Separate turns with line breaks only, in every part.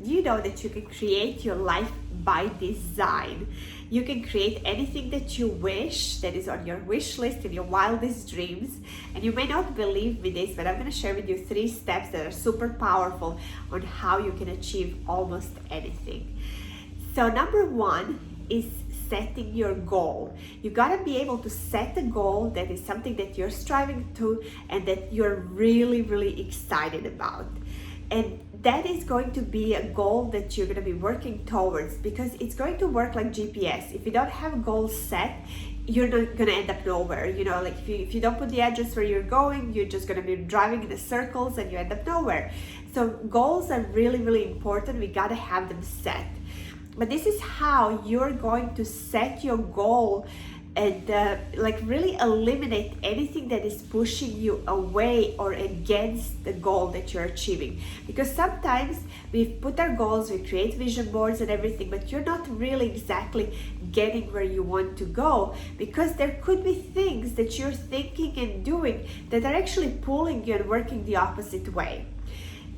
you know that you can create your life by design. You can create anything that you wish, that is on your wish list, in your wildest dreams. And you may not believe me this, but I'm going to share with you 3 steps that are super powerful on how you can achieve almost anything. So number 1 is setting your goal. You got to be able to set a goal that is something that you're striving to and that you're really, really excited about. And that is going to be a goal that you're going to be working towards, because it's going to work like GPS. If you don't have goals set, you're not going to end up nowhere. You know, like if you don't put the address where you're going, you're just going to be driving in the circles and you end up nowhere. So goals are really, really important. We got to have them set. But this is how you're going to set your goal and like really eliminate anything that is pushing you away or against the goal that you're achieving. Because sometimes we put our goals, we create vision boards and everything, but you're not really exactly getting where you want to go, because there could be things that you're thinking and doing that are actually pulling you and working the opposite way.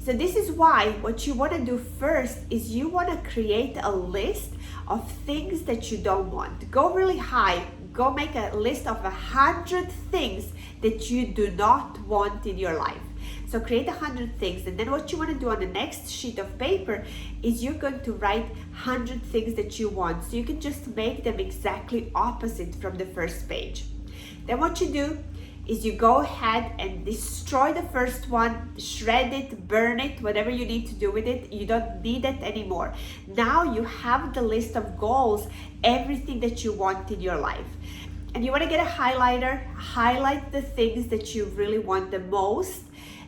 So this is why what you want to do first is you want to create a list of things that you don't want. Go really high. Go make a list of 100 things that you do not want in your life. So create 100 things, and then what you want to do on the next sheet of paper is you're going to write 100 things that you want. So you can just make them exactly opposite from the first page. Then what you do is you go ahead and destroy the first one, shred it, burn it, whatever you need to do with it. You don't need it anymore. Now you have the list of goals, everything that you want in your life. And you want to get a highlighter, highlight the things that you really want the most.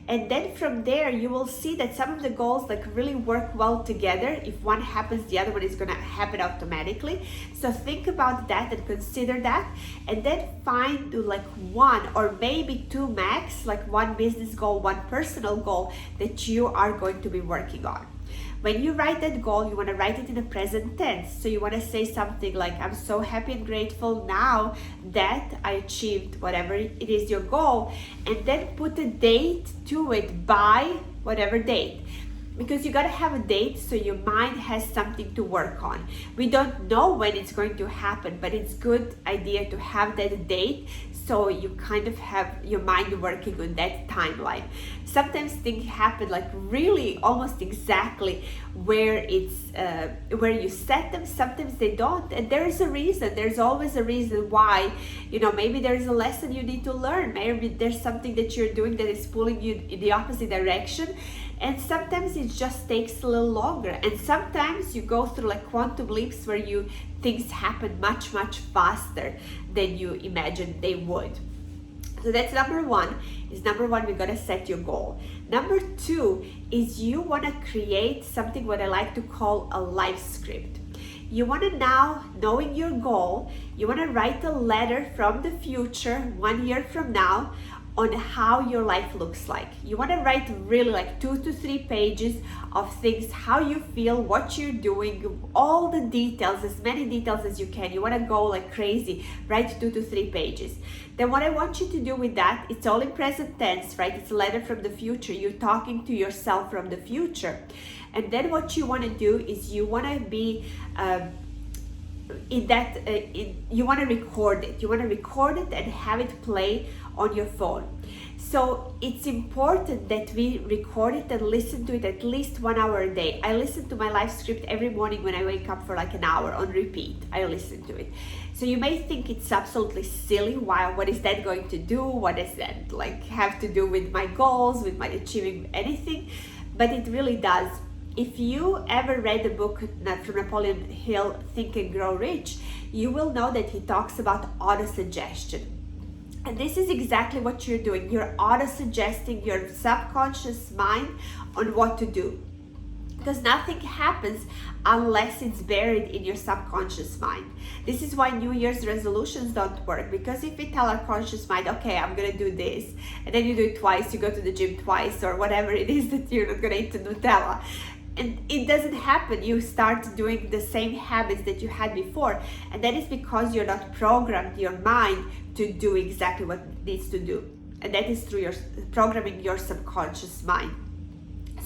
And then from there, you will see that some of the goals like really work well together. If one happens, the other one is going to happen automatically. So think about that and consider that. And then find like 1 or maybe 2 max, like 1 business goal, 1 personal goal that you are going to be working on. When you write that goal, you want to write it in the present tense. So you want to say something like, I'm so happy and grateful now that I achieved whatever it is your goal, and then put a date to it by whatever date. Because you got to have a date so your mind has something to work on. We don't know when it's going to happen, but it's good idea to have that date so you kind of have your mind working on that timeline. Sometimes things happen like really almost exactly where it's where you set them. Sometimes they don't, and there is a reason. There's always a reason why. You know, maybe there is a lesson you need to learn. Maybe there's something that you're doing that is pulling you in the opposite direction. And sometimes it just takes a little longer. And sometimes you go through like quantum leaps where things happen much, much faster than you imagined they would. So that's number 1. We gotta set your goal. Number 2 is you wanna create something what I like to call a life script. You wanna now, knowing your goal, you wanna write a letter from the future 1 year from now on how your life looks like. You want to write really like 2 to 3 pages of things, how you feel, what you're doing, all the details, as many details as you can. You want to go like crazy, write 2 to 3 pages. Then what I want you to do with that, it's all in present tense, right? It's a letter from the future. You're talking to yourself from the future. And then what you want to do is you want to be you want to record it. You want to record it and have it play on your phone. So it's important that we record it and listen to it at least 1 hour a day. I listen to my life script every morning when I wake up for like an hour on repeat. I listen to it. So you may think it's absolutely silly. Why? What is that going to do? What does that like have to do with my goals, with my achieving anything? But it really does. If you ever read the book from Napoleon Hill, Think and Grow Rich, you will know that he talks about auto-suggestion. And this is exactly what you're doing. You're auto-suggesting your subconscious mind on what to do. Because nothing happens unless it's buried in your subconscious mind. This is why New Year's resolutions don't work. Because if we tell our conscious mind, okay, I'm going to do this, and then you do it twice, you go to the gym twice, or whatever it is that you're not going to eat the Nutella, and it doesn't happen. You start doing the same habits that you had before, and that is because you're not programmed your mind to do exactly what it needs to do, and that is through your programming your subconscious mind.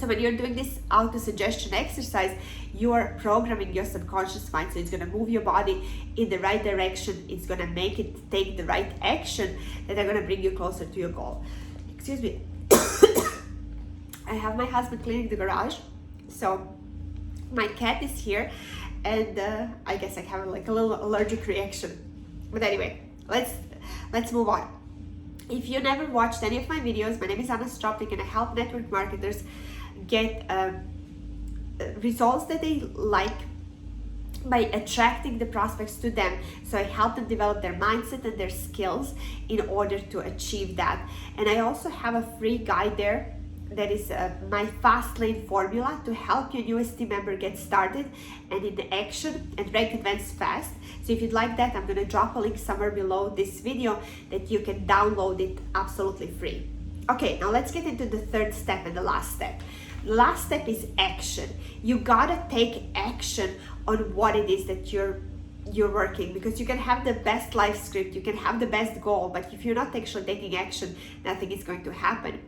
So when you're doing this auto-suggestion exercise, you are programming your subconscious mind. So it's going to move your body in the right direction. It's going to make it take the right action that are going to bring you closer to your goal. Excuse me. I have my husband cleaning the garage. So my cat is here, and I guess I have like a little allergic reaction. But anyway, let's move on. If you never watched any of my videos, my name is Anna Stropnik, and I help network marketers get results that they like by attracting the prospects to them. So I help them develop their mindset and their skills in order to achieve that. And I also have a free guide there that is my fast lane formula to help your newest team member get started and in the action and rank advance fast. So if you'd like that, I'm going to drop a link somewhere below this video that you can download it absolutely free. Okay, now let's get into the third step and the last step. The last step is action. You gotta take action on what it is that you're working, because you can have the best life script, you can have the best goal, but if you're not actually taking action, nothing is going to happen.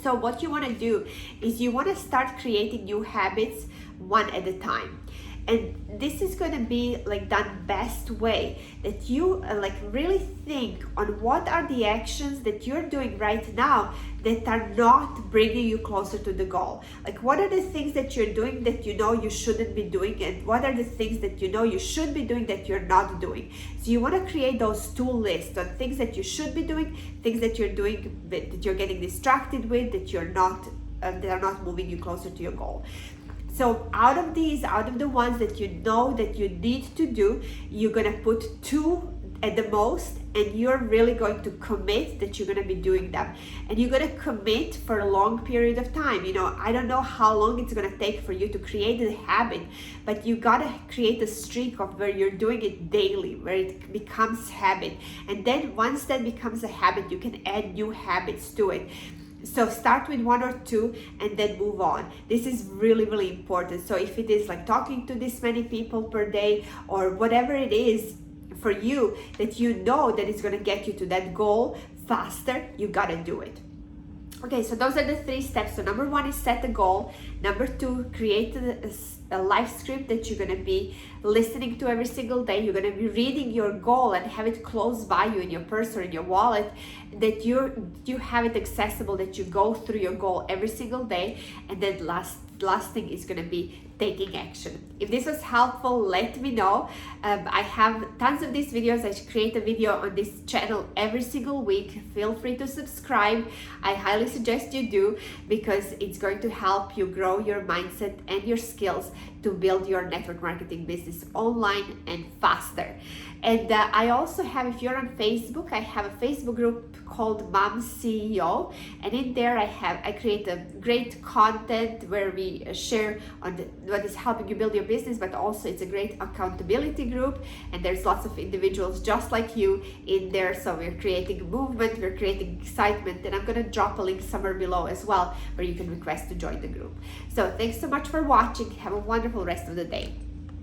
So what you want to do is you want to start creating new habits one at a time. And this is going to be like done best way that you like really think on what are the actions that you're doing right now that are not bringing you closer to the goal. Like, what are the things that you're doing that you know you shouldn't be doing, and what are the things that you know you should be doing that you're not doing. So you want to create those two lists on things that you should be doing, things that you're doing that you're getting distracted with, that you're not that are not moving you closer to your goal. So out of the ones that you know that you need to do, you're going to put 2 at the most, and you're really going to commit that you're going to be doing them. And you're going to commit for a long period of time. You know, I don't know how long it's going to take for you to create a habit, but you got to create a streak of where you're doing it daily, where it becomes habit. And then once that becomes a habit, you can add new habits to it. So start with 1 or 2 and then move on. This is really, really important. So if it is like talking to this many people per day, or whatever it is for you that you know that it's going to get you to that goal faster, you got to do it. Okay, so those are the 3 steps. So number 1 is set a goal. Number 2, create a life script that you're going to be listening to every single day. You're going to be reading your goal and have it close by you in your purse or in your wallet, that you have it accessible, that you go through your goal every single day. And then last thing is going to be taking action. If this was helpful, let me know. I have tons of these videos. I create a video on this channel every single week. Feel free to subscribe. I highly suggest you do, because it's going to help you grow your mindset and your skills to build your network marketing business online and faster. And I also have, if you're on Facebook, I have a Facebook group called Mom CEO, and in there I create a great content where we share on what is helping you build your business, but also it's a great accountability group, and there's lots of individuals just like you in there. So we're creating movement, we're creating excitement, and I'm going to drop a link somewhere below as well where you can request to join the group. So thanks so much for watching. Have a wonderful rest of the day.